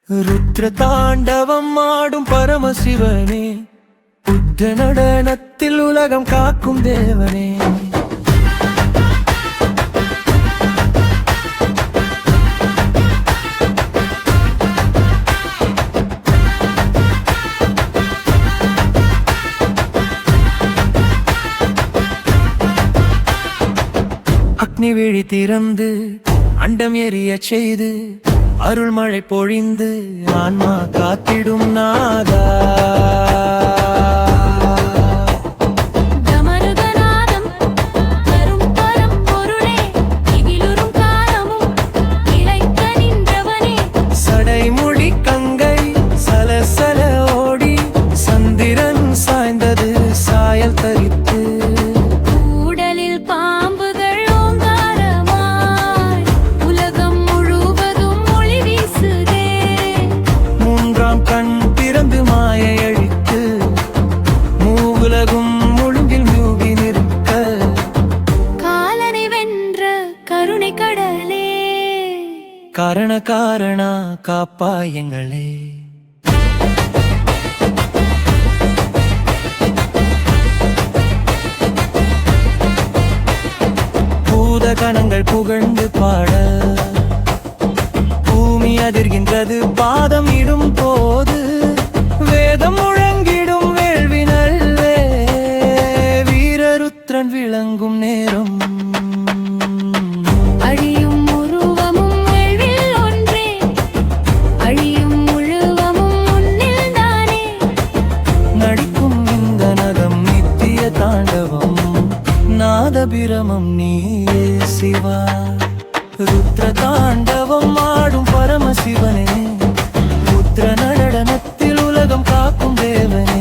ருத்ர தாண்டவம் ஆடும் பரமசிவனே, புத்த நடனத்தில் உலகம் காக்கும் தேவனே. அக்னி விழி திறந்து அண்டம் எரிய செய்து அருள்மழை பொழிந்து ஆன்மா காத்திடும் நாதா. சடைமுடி கங்கை சலசல ஓடி சந்திரன் சாய்ந்தது சாயல் தரித்து காரண காரணா காப்பாயங்களே. பூத கணங்கள் புகழ்ந்து பாட பூமி அதிர்கின்றது பாதம் இடும் போது வேதம் முழங்கிடும் வேள்வி நல்வே வீரருத்ரன் விளங்கும் நேரம். நாதபிரமம் நீயே சிவா. ருத்ர தாண்டவம் ஆடும் பரமசிவனே, புத்திர நடனத்தில் உலகம் காக்கும் தேவனே.